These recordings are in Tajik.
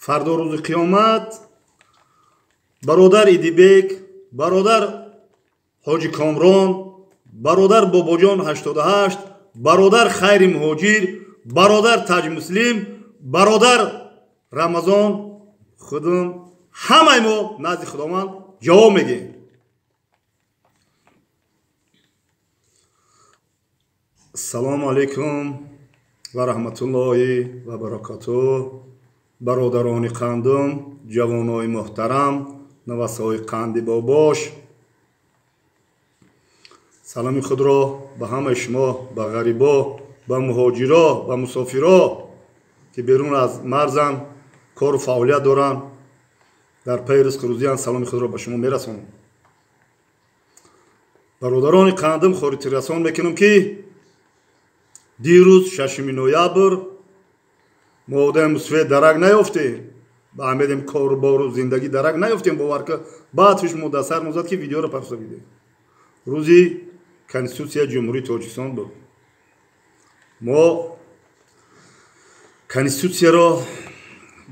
فردا روز قیامت برادر ایدیبک، برادر حاجی کامران، برادر باباجان 88، برادر خیر مهاجر، برادر تاج مسلم، برادر رمضان خودم همه ما نزد خداوند جواب میگیم. السلام علیکم و رحمت الله و برکاته. برادران قندم، جوانای محترم، نوسای قندی باباش، سلامی خود را به همه شما، به غریبا، به مهاجرا، به مسافرا که بیرون از مرزن کار و فعالیت دارن در پی رزق روزی، سلامی خود را به شما میرسانم. برادران قندم خاطر رسان میکنم که دیروز 6 نوامبر ما آدم سوی درک نیافتیم، با امیدیم کار و بار و زندگی درک نیافتیم، باور که بعدش مدثر موزد که ویدیو را پخش کردیم. روزی کنستیتوسیا جمهوری تاجیکستان بود. ما کنستیتوسیا را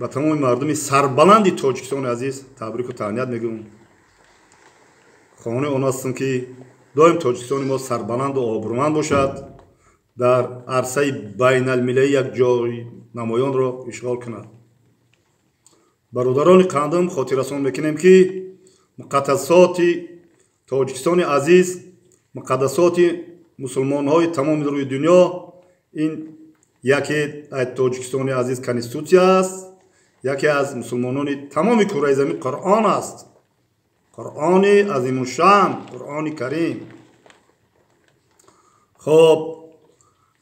به تمام مردم سربلند تاجیکستان عزیز تبریک و تهنیت میگم. خواهان آن هستم که دائم تاجیکستان ما سربلند و آبرومند باشد، در عرصه بین المللی یک جای نمایان را اشغال کند. برادران قندم خاطر رسان میکنیم که مقدسات تاجیکستان عزیز، مقدسات مسلمان های تمام روی دنیا، این یکی از تاجیکستان عزیز کنستیتوسیا است، یکی از مسلمانان تمام کره زمین قرآن است، قرآن عظیم الشان، قرآن کریم. خب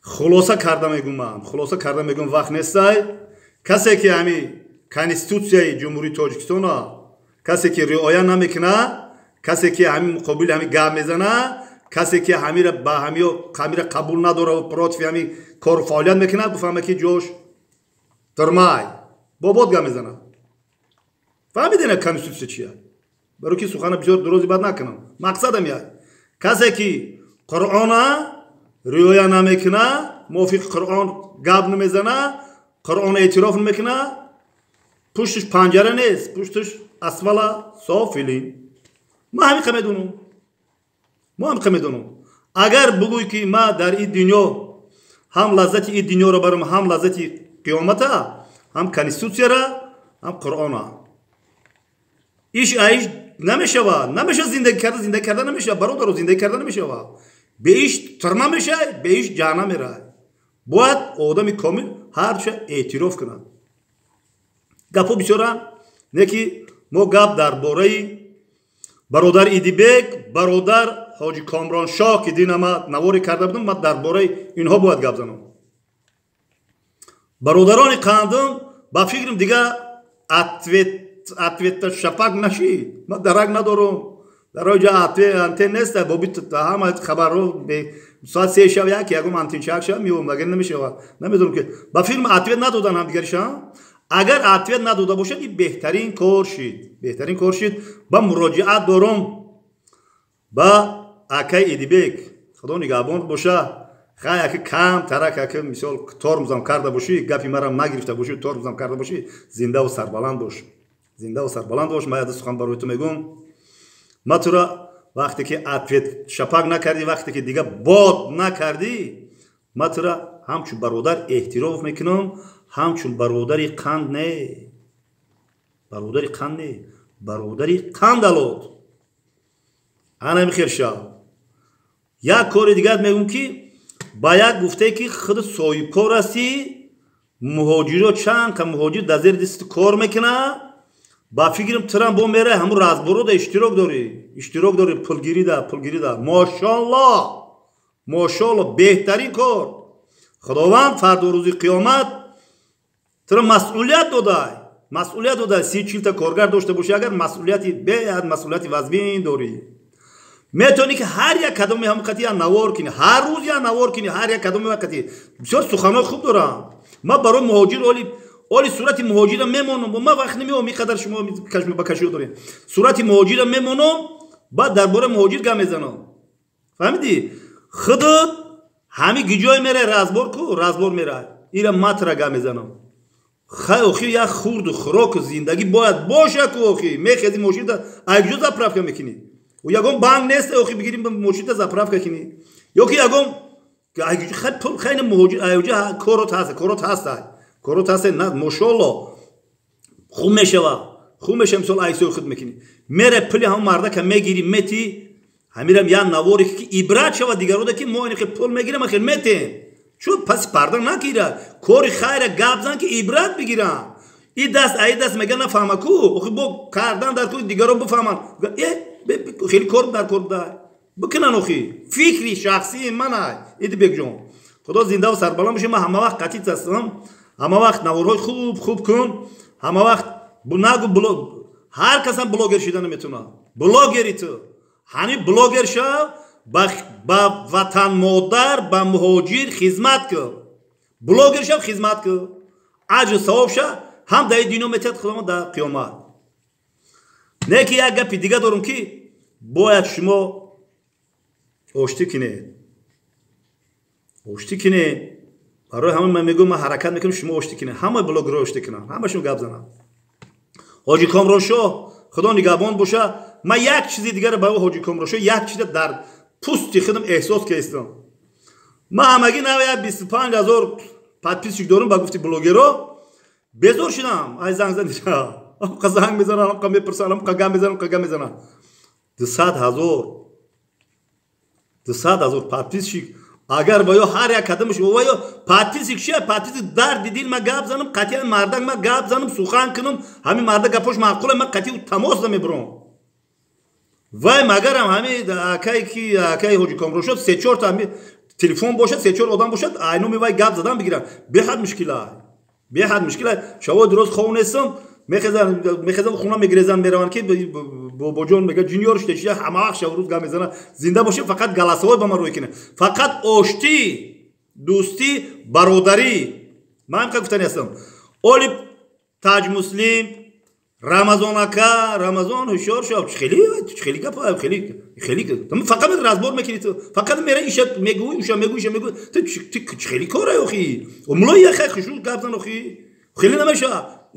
خلاصه کرده میگم وقت نیست. کسی که همین کنستیتوسیای جمهوری تاجیکستان کسی که رعایت نمیکنه، کسی که همین مقابل همین گپ میزنه، کسی که همین را به همین قبول نداره و پراتفی همین کار و فعالیت میکنه، بفهمه که جوش ترمای بابات گپ میزنه. فهمیدین کنستیتوسیا چیه؟ برای که سخن بسیار درازی بد نکنم. مقصدم یه کسی که قرآن رعایت نمیکنه، موافق قرآن گپ نمیزنه، قرآن اعتراف نمیکنه، پشتش پنجره نیست، پشتش اسفل سافلین. ما همین میدونم. اگر بگوی که ما در این دنیا هم لذت این دنیا را برم، هم لذت قیامت، هم کنستیتوسیا را، هم قرآن، ایش نمیشه زندگی کرده نمیشه، برادر زندگی کرده نمیشه، به ایش تر نمیشه، به ایش جهنم میره. باید آدم کامل هر چه اعتراف کنه. گپا بسیار نه که ما گپ درباره برادر ایدیبک، برادر حاجی کامران شاه که دین ما نواری کرده بودم، ما درباره اینها باید گپ زنم. برادران قندم با فکرم دیگه اتویت شفق نشید. ما درک ندارم، در آنجا انتن نیست، بابی همه خبر رو به ساعت 3 شب یکم انتن چک شب میوم، مگر نمیشه. نمیدونم که با فیلم اتویت ندادن هم دیگرشان. اگر اتویت نداده باشد این بهترین کار شد. با مراجعت دارم با اکای ایدیبک، خدا نگهبان باشه، خیلی که کم ترک که مثال تارمزم کرده باشی، گپی مرا نگرفته باشی، تارمزم کرده باشی، زنده و سربلند باش. من یاد سخن برای تو میگم، ما تو را وقتی که اتویت شپک نکردی، وقتی که دیگه باد نکردی، ما تو را همچون برادر احترام میکنم، همچون برادری قند نه، برادری قند الات. انا میخیر شد. یک کار دیگه میگم که با یک گفته که خود صاحب کار هستی، مهاجرا چند که مهاجر در زیر دست کار میکنه، با فکرم ترام با میره همون رازبرو دا اشتراک داری، پولگیری دا. ماشاءالله بهترین کار. خداوند فردا روز قیامت ترا مسئولیت داده 30-40 تا کارگر داشته باشی. اگر مسئولیت وزبین داری، میتونی که هر یک کدام هم قطعی نوار کنی، هر روز یا نوار کنی، هر یک کدام قطعی. بسیار سخنان خوب دارم. ما برای مهاجر اولی صورت مهاجر میمونم، ما وقت نمیام میقدر شما کشم با کشو دارین. صورت مهاجر میمونم، بعد درباره مهاجر گم میزنم. فهمیدی؟ خودت همین گیجای میره رازبار میره. ایرا ماترا گم میزنم. хай охи я хурду хурок зиндагӣ бояд боша ку охи мехези мошинида айҷо заправка мекунӣ ягон банк нест охи бигирӣ мошинида заправка кунӣ ёки ягон хайне муҳоҷир айҷо корот ҳаст на мошолло хуб мешава мисол айсои худ мекунӣ мере пули ҳам марда ка мегирӣ метӣ ҳамирам я навори ки ибрат шава дигарода ки мо ин пул мегирам ахир метем чӯ паси парда накира кори хайра гап зан ки ибрат бигирам и даст мега нафаҳма ку охи бо кардан дар кори дигарон бифаҳманд хеле кор дар кор дай бикунан охи фикри шахсии манай идибекҷон худо зиндаву сарбаланд бошед ман ҳама вақт қатӣ ҳастам ҳама вақт наворҳои хуб кун ҳама вақт нагу ҳар касам блогер шуда наметавонад блогери ту ҳамин блогер шав ба ватан модар ба муҳоҷир хизмат кун блогер шав хизмат кун аҷру савоб шав ҳам дар дунё метиҳад худованд дар қиёмат не ки як гапи дига дорум ки бояд шумо оштӣ кунед барои ҳама ман мегӯям ман ҳаракат мекунам шумо оштӣ кунед ҳамаи блогерҳо оштӣ кунанд ҳамашон гап зананд ҳоҷӣ комроншоҳ худо нигаҳбон боша ман як чизи дигара барои ҳоҷӣ комроншоҳ як чиза дар пӯсти худам эҳсос кардам ман ҳамагӣ навая 25 000 подписчик дорам ба гуфти блогерҳо безор шудам ай занг мезанам мепурсам гап мезанам 200 000 подписчик агар ба ё ҳар як қадамаш ё подписчик шия подписчик дарди дил ма гап занам қатъиян мардак ма гап занам сухан кунам ҳамин марда гапош маъқула ман қатъи тамос намебурам вай магарам ҳамин акаи ҳоҷӣ комроншоҳ 3-4 та телефон бошад 3-4 одам бошад айноми вай гап задан бигиранд беҳад мушкила шавои дуроз хов нестам мехезам хуна мегирезам мераванд ки бобоҷон мега ҷуниор шуда ҳама вақт шаврӯз гап мезана зинда бошем фақат галасавой ба ман рӯй кунед фақат оштӣ дӯстӣ бародарӣ ман ҳамқа гуфтани ҳастам оли таҷ муслим рамазон ака рамазон ҳушёр шав хеле гап хеле фақат разбор мекунӣ ту фақат мера иша мегӯй уша мегӯй ту хеле кора охи мулои яхай хушрӯ гап зан охи хеле намеша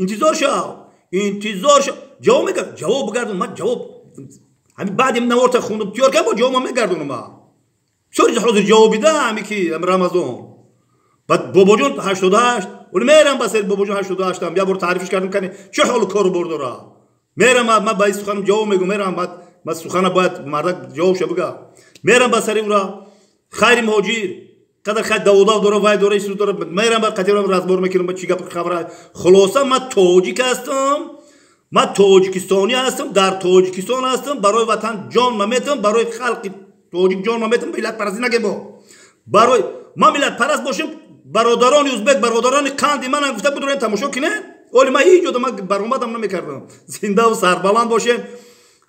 интизор шав ҷавоб мегардон ҷавоб бигардон ман ҷавоб ҳамин баъди наворта хундам тиёр кардам бо ҷавоб ман мегардонам чори ҳозир ҷавоб бида ҳами ки рамазон баъд бобоҷон 88 оли мерам ба сери бобоҷон 88 ам як бор таърифиш кардам кани чӣ ҳолу кору бор дора мерам ман ба ин суханам ҷавоб мегӯям мерам ман сухана бояд мардак ҷавобша бига мерам ба сари ура хайри муҳоҷир қадар хай даводав дора вай дора ису дора мерам ба қатирам разбор мекунам ба чӣ гап хабара хулоса ман тоҷик ҳастам ман тоҷикистони ҳастам дар тоҷикистон ҳастам барои ватан ҷон ма метавам барои халқи тоҷик ҷон ма метавам миллатпарастӣ нагемо барои ман миллатпараст бошам бародарони ӯзбек бародарони қанди манам гуфта будурен тамошо кунед оли ман ҳеҷ ҷода ман баромадам намекардам зиндаву сарбаланд бошем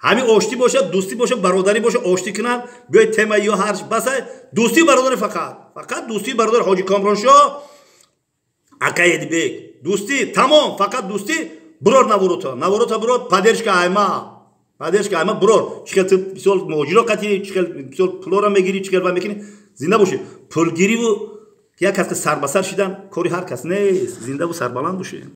ҳамин оштӣ бошад дӯстӣ бошад бародарӣ бошад оштӣ кунанд биёед темаи ё ҳарч баса дӯстӣ бародарӣ фақат дӯстӣ бародарӣ ҳоҷӣ комроншоҳ акай эдибек дӯстӣ тамом фақат дӯстӣ бурор наворота бурор паддержка айма бурор чихел ту мисол муҳоҷиро қатӣ чихел мисол пулора мегирӣ чихел ва мекунӣ зинда бошед пулгириву як кас ки сар ба сар шидан кори ҳар кас нест зиндаву сарбаланд бошед.